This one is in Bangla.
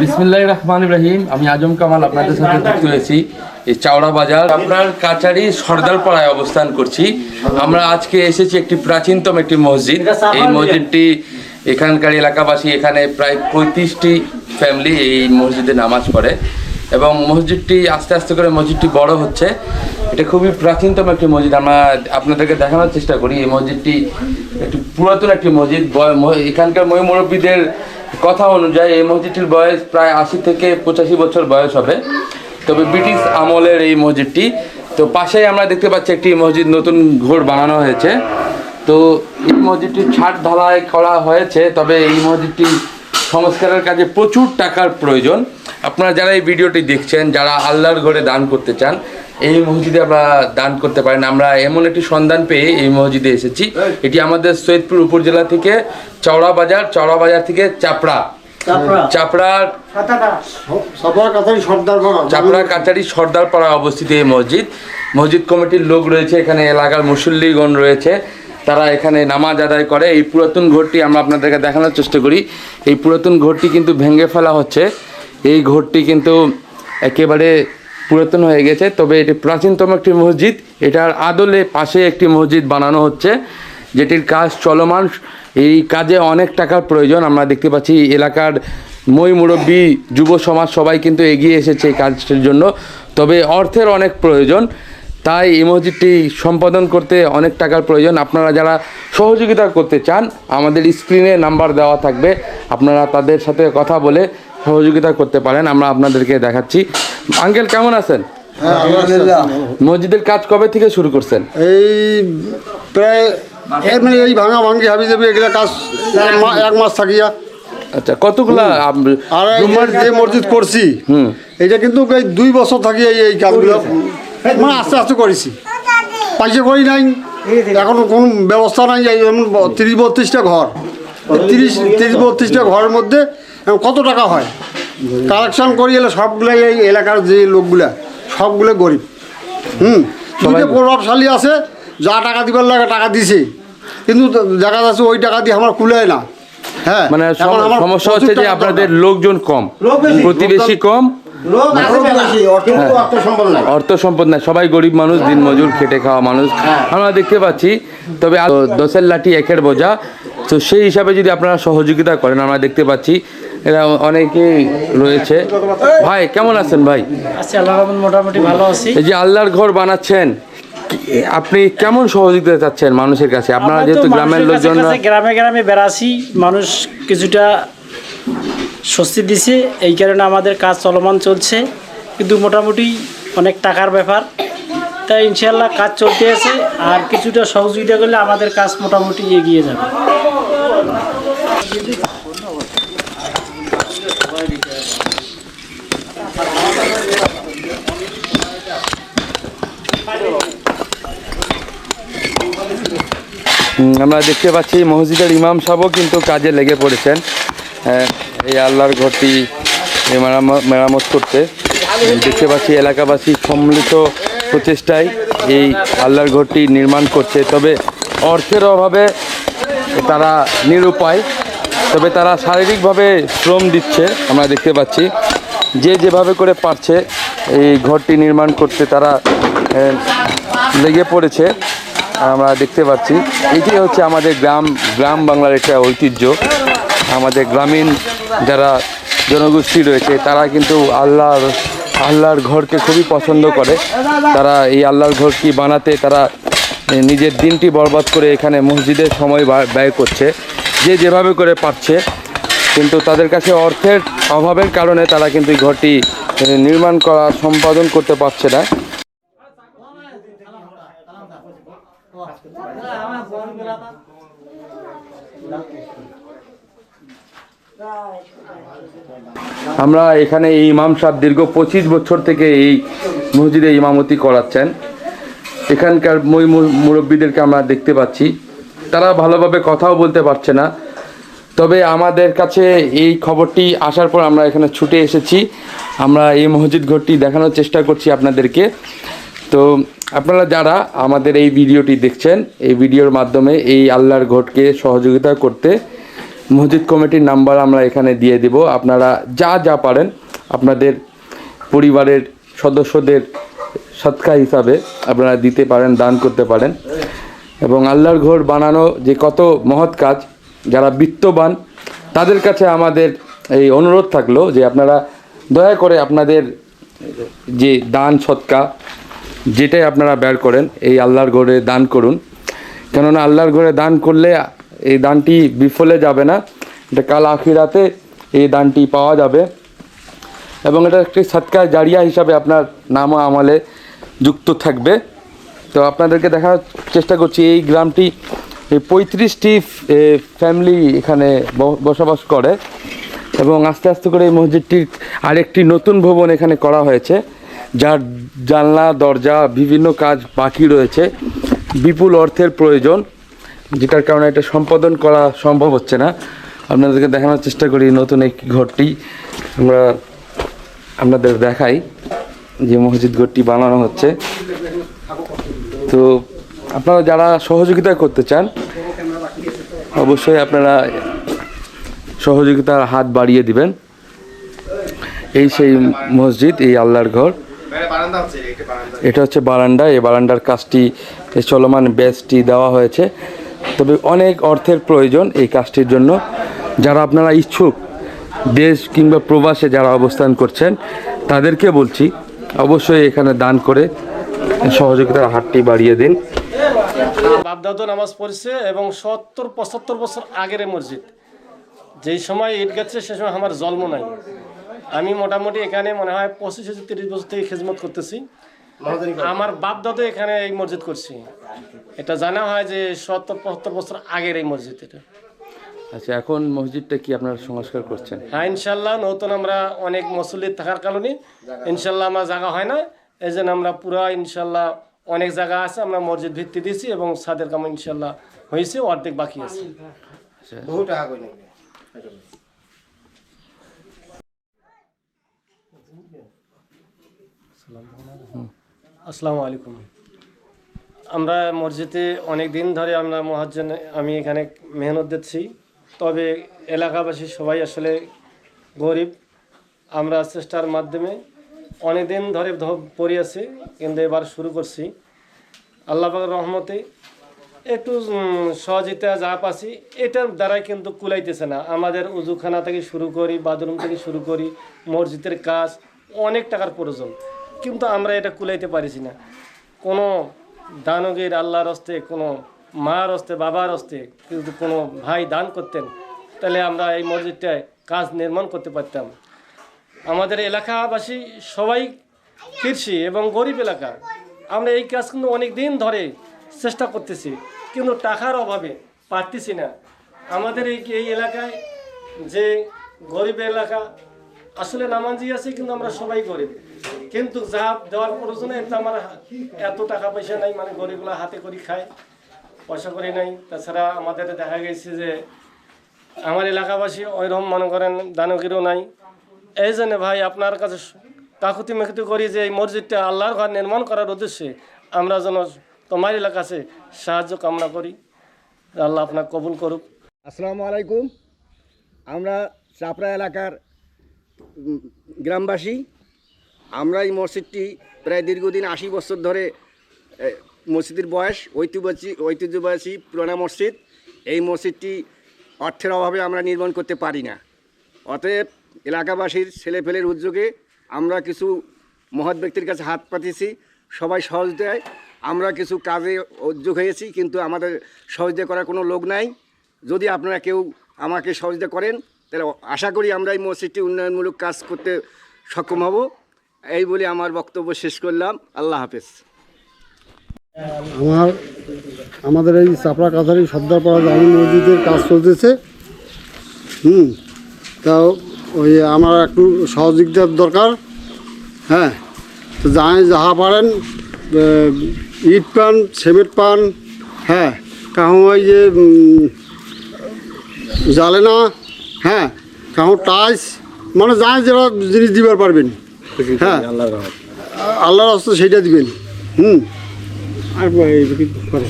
বিসমিল্লাহির রহমানির রহিম। আমি আজম কামাল আপনাদের সাথে যুক্ত হয়েছি এই চাওড়া বাজার আপনার কাচারি সর্দারপাড়ায় অবস্থান করছি। আমরা আজকে এসেছি একটি প্রাচীনতম একটি মসজিদ। এই মসজিদটি এখানকার এলাকাবাসী, এখানে প্রায় 35টি ফ্যামিলি এই মসজিদে নামাজ পড়ে এবং মসজিদটি আস্তে আস্তে করে মসজিদটি বড় হচ্ছে। এটা খুবই প্রাচীনতম একটি মসজিদ। আমরা আপনাদেরকে দেখানোর চেষ্টা করি। এই মসজিদটি একটি পুরাতন একটি মসজিদ। এখানকার মুরব্বীদের কথা অনুযায়ী এই মসজিদটির বয়স প্রায় 80 থেকে 85 বছর বয়স হবে। তবে ব্রিটিশ আমলের এই মসজিদটি। তো পাশেই আমরা দেখতে পাচ্ছি একটি মসজিদ নতুন ঘর বানানো হয়েছে। তো এই মসজিদটি ছাদ ঢালাই করা হয়েছে, তবে এই মসজিদটি সংস্কারের কাজে প্রচুর টাকার প্রয়োজন। আপনারা যারা এই ভিডিওটি দেখছেন, যারা আল্লাহর ঘরে দান করতে চান, এই মসজিদে আমরা দান করতে পারেন। আমরা এমন একটি সন্ধান পেয়ে এই মসজিদে এসেছি। এটি আমাদের সৈয়দপুর উপজেলা থেকে চাওড়া বাজার থেকে চাপড়া কাচারি সর্দারপাড়া অবস্থিত এই মসজিদ কমিটির লোক রয়েছে, এখানে এলাকার মুসল্লিগণ রয়েছে, তারা এখানে নামাজ আদায় করে। এই পুরাতন ঘরটি আমরা আপনাদেরকে দেখানোর চেষ্টা করি। এই পুরাতন ঘরটি কিন্তু ভেঙে ফেলা হচ্ছে। এই ঘরটি কিন্তু একেবারে পুরাতন হয়ে গেছে, তবে এটি প্রাচীনতম একটি মসজিদ। এটার আদলে পাশে একটি মসজিদ বানানো হচ্ছে, যেটির কাজ চলমান। এই কাজে অনেক টাকার প্রয়োজন। আমরা দেখতে পাচ্ছি এলাকার মুরব্বী, যুব সমাজ সবাই কিন্তু এগিয়ে এসেছে এই কাজটির জন্য। তবে অর্থের অনেক প্রয়োজন, তাই এই মসজিদটি সম্পাদন করতে অনেক টাকার প্রয়োজন। আপনারা যারা সহযোগিতা করতে চান, আমাদের স্ক্রিনে নাম্বার দেওয়া থাকবে, আপনারা তাদের সাথে কথা বলে সহযোগিতা করতে পারেন। আমরা আপনাদেরকে দেখাচ্ছি। আঙ্কেল কেমন আছেন? মসজিদের কাজ কবে থেকে শুরু করছেন? এই প্রায় এই ভাঙা ভাঙি হাবি যাবি এগুলা কাজ 1 মাস থাকিয়া। আচ্ছা, কতগুলা আর যে মসজিদ করছি এটা কিন্তু 2 বছর থাকি এই কাজগুলো মানে আস্তে আস্তে করেছি। পয়সা করি নাই, এখন কোনো ব্যবস্থা নাই। যেমন 30-32টা ঘর, 30-32টা ঘরের মধ্যে কত টাকা হয় কালেকশন করি এলে সবগুলাই এই এলাকার যে লোকগুলা সবগুলো গরিব। দুটো প্রভাবশালী আছে, যা টাকা দিবার লাগে টাকা দিছে, কিন্তু দেখা যাচ্ছে ওই টাকা দিয়ে আমার কুলায় না। হ্যাঁ, মানে সমস্যা হচ্ছে যে আপনাদের লোকজন কম, প্রতিবেশী কম, অর্থ সম্পদ নাই, সবাই গরিব মানুষ, দিনমজুর খেটে খাওয়া মানুষ আমরা দেখতে পাচ্ছি। তবে 10-এর লাঠি 1-এর বোঝা, তো সেই হিসাবে যদি আপনারা সহযোগিতা করেন, আমরা দেখতে পাচ্ছি এরা অনেকেই রয়েছে। ভাই কেমন আছেন? ভাই মোটামুটি ভালো আছি। এই যে আল্লাহর ঘর বানাচ্ছেন, আপনি কেমন সহযোগিতা চাচ্ছেন মানুষের কাছে? আপনারা যেহেতু গ্রামের লোকজন, গ্রামে বেড়াচ্ছি, মানুষ কিছুটা স্বস্তি দিছে, এই কারণে আমাদের কাজ চলমান চলছে, কিন্তু মোটামুটি অনেক টাকার ব্যাপার, তাই ইনশাআল্লাহ কাজ চলতে আছে। আর কিছুটা সহযোগিতা করলে আমাদের কাজ মোটামুটি এগিয়ে যাবে। আমরা দেখতে পাচ্ছি মসজিদের ইমাম সাহেবও কিন্তু কাজে লেগে পড়েছেন এই আল্লাহর ঘরটি মেরামত করতে। দেখতে পাচ্ছি এলাকাবাসী সম্মিলিত প্রচেষ্টায় এই আল্লাহর ঘরটি নির্মাণ করছে। তবে অর্থের অভাবে তারা নিরুপায়, তবে তারা শারীরিকভাবে শ্রম দিচ্ছে। আমরা দেখতে পাচ্ছি যে যেভাবে করে পারছে এই ঘরটি নির্মাণ করতে তারা লেগে পড়েছে। আমরা দেখতে পাচ্ছি এটি হচ্ছে আমাদের গ্রাম বাংলার একটা ঐতিহ্য। আমাদের গ্রামীণ যারা জনগোষ্ঠী রয়েছে তারা কিন্তু আল্লাহর ঘরকে খুবই পছন্দ করে। তারা এই আল্লাহর ঘরটি বানাতে তারা নিজের দিনটি বরবাদ করে এখানে মসজিদের সময় ব্যয় করছে, যে যেভাবে করে পারছে। কিন্তু তাদের কাছে অর্থের অভাবের কারণে তারা কিন্তু এই ঘরটি নির্মাণ করা সম্পাদন করতে পারছে না। আমরা এখানে এই ইমাম সাহেব দীর্ঘ 25 বছর থেকে এই মসজিদে ইমামতি করাচ্ছেন। এখানকার মুরব্বীদেরকে আমরা দেখতে পাচ্ছি, তারা ভালোভাবে কথাও বলতে পারছে না। তবে আমাদের কাছে এই খবরটি আসার পর আমরা এখানে ছুটে এসেছি। আমরা এই মসজিদ ঘরটি দেখানোর চেষ্টা করছি আপনাদেরকে। তো আপনারা যারা আমাদের এই ভিডিওটি দেখছেন, এই ভিডিওর মাধ্যমে এই আল্লাহর ঘরকে সহযোগিতা করতে মসজিদ কমিটির নাম্বার আমরা এখানে দিয়ে দিব। আপনারা যা যা পারেন আপনাদের পরিবারের সদস্যদের সৎকা হিসাবে আপনারা দিতে পারেন, দান করতে পারেন। এবং আল্লাহর ঘর বানানো যে কত মহৎ কাজ, যারা বিত্তবান তাদের কাছে আমাদের এই অনুরোধ থাকলো যে আপনারা দয়া করে আপনাদের যে দান সৎকা যেটাই আপনারা বের করেন এই আল্লাহর ঘরে দান করুন। কেননা আল্লাহর ঘরে দান করলে এই দানটি বিফলে যাবে না, এটা কাল আখিরাতে এই দানটি পাওয়া যাবে এবং এটা একটি সৎকা জারিয়া হিসাবে আপনার নাম ও আমলে যুক্ত থাকবে। তো আপনাদেরকে দেখার চেষ্টা করছি এই গ্রামটি 35টি ফ্যামিলি এখানে বসবাস করে এবং আস্তে আস্তে করে এই মসজিদটির আরেকটি নতুন ভবন এখানে করা হয়েছে, যার জানলা দরজা বিভিন্ন কাজ বাকি রয়েছে, বিপুল অর্থের প্রয়োজন, যেটার কারণে এটা সম্পাদন করা সম্ভব হচ্ছে না। আপনাদেরকে দেখানোর চেষ্টা করি নতুন এই ঘরটি আমরা আপনাদের দেখাই যে মসজিদ ঘরটি বানানো হচ্ছে। তো আপনারা যারা সহযোগিতা করতে চান অবশ্যই আপনারা সহযোগিতার হাত বাড়িয়ে দিবেন। এই সেই মসজিদ, এই আল্লাহর ঘর, এটা হচ্ছে বারান্দা। এই বারান্দার কাজটি চলমান ব্যাচটি দেওয়া হয়েছে, তবে অনেক অর্থের প্রয়োজন এই কাজটির জন্য। যারা আপনারা ইচ্ছুক দেশ কিংবা প্রবাসে যারা অবস্থান করছেন তাদেরকে বলছি অবশ্যই এখানে দান করে সহযোগিতার হাতটি বাড়িয়ে দিন। বাপদাদু নামাজ পড়ছে এবং 70-75 বছর আগের এই মসজিদ, যেই সময় ইট গেছে সে সময় আমার জন্ম নাই। আমি মোটামুটি এখানে মনে হয় 25-30 বছর থেকে খিদমত করতেছি। আমার বাপ দাদু এখানে এই মসজিদ করছি, এটা জানা হয় যে 70-75 বছর আগের এই মসজিদ এটা। আচ্ছা, এখন মসজিদটা কি আপনারা সংস্কার করছেন? হ্যাঁ ইনশাল্লাহ, নতুন আমরা অনেক মুসল্লি থাকার কারণে ইনশাল্লাহ আমার জায়গা হয় না, এই জন্য আমরা পুরা ইনশাল্লাহ অনেক জায়গা আছে আমরা মসজিদ ভিত্তি দিয়েছি এবং ছাদের কাম ইনশাল্লাহ হয়েছে, অর্ধেক বাকি আছে। আসসালামু আলাইকুম। আমরা মসজিদে অনেক দিন ধরে আমরা মুয়াজ্জিন আমি এখানে মেহনত দিচ্ছি, তবে এলাকাবাসী সবাই আসলে গরিব। আমরা চেষ্টার মাধ্যমে অনেক দিন ধরে পড়ে আছি, কিন্তু এবার শুরু করছি আল্লাহ পাকের রহমতে। একটু সহযোগিতা যা পাচ্ছি এটার দ্বারাই কিন্তু কুলাইতেছে না। আমাদের উজুখানা থেকে শুরু করি, বাথরুম থেকে শুরু করি, মসজিদের কাজ অনেক টাকার প্রয়োজন, কিন্তু আমরা এটা কুলাইতে পারিছি না। কোনো দানগীর আল্লাহর হস্তে, কোনো মার হস্তে, বাবার হস্তে কিন্তু কোনো ভাই দান করতেন, তাহলে আমরা এই মসজিদটায় কাজ নির্মাণ করতে পারতাম। আমাদের এলাকাবাসী সবাই কৃষি এবং গরিব এলাকা, আমরা এই কাজ কিন্তু অনেক দিন ধরে চেষ্টা করতেছি, কিন্তু টাকার অভাবে পারতেছি না। আমাদের এই এলাকায় যে গরিব এলাকা আসলে নামাজি আছে, কিন্তু আমরা সবাই গরিব, কিন্তু যা দেওয়ার প্রয়োজনে এটা আমার এত টাকা পয়সা নাই, মানে গরিবগুলো হাতে করে খায়, পয়সা করে নাই। তাছাড়া আমাদের দেখা গেছে যে আমার এলাকাবাসী ওইরকম মনে করেন দানগিরও নাই। এই জন্য ভাই আপনার কাছে কাকুতি মেকুতি করি যে এই মসজিদটা আল্লাহর ঘর নির্মাণ করার উদ্দেশ্যে আমরা যেন তোমার এলাকাছে সাহায্য কামনা করি, আল্লাহ আপনার কবুল করুক। আসসালামু আলাইকুম। আমরা চাপড়া এলাকার গ্রামবাসী। আমরা এই মসজিদটি প্রায় দীর্ঘদিন 80 বছর ধরে মসজিদের বয়স, ঐতিহ্যবাহী পুরানা মসজিদ। এই মসজিদটি অর্থের অভাবে আমরা নির্মাণ করতে পারি না, অতএব এলাকাবাসীর ছেলেপেলের উদ্যোগে আমরা কিছু মহৎ ব্যক্তির কাছে হাত পাতিয়েছি, সবাই সহযোগিতায় আমরা কিছু কাজে উদ্যোগ হয়েছি, কিন্তু আমাদের সহযোগিতা করার কোনো লোক নাই। যদি আপনারা কেউ আমাকে সহযোগিতা করেন তাহলে আশা করি আমরা এই মসজিদটি উন্নয়নমূলক কাজ করতে সক্ষম হব। এই বলে আমার বক্তব্য শেষ করলাম। আল্লাহ হাফেজ। আমাদের এই চাপড়া কাছারি সর্দারপাড়া জামি মসজিদের কাজ চলতেছে। তাও ওই আমার একটু সহযোগিতার দরকার। হ্যাঁ, তো যাহা পারেন ইট পান, সিমেন্ট পান, হ্যাঁ, কাহু ওই যে জ্বালে না, হ্যাঁ, কাহু টাইস, মানে যাই যেটা জিনিস দিবার পারবেন, হ্যাঁ আল্লাহর হস্তে সেইটা দিবেন। আর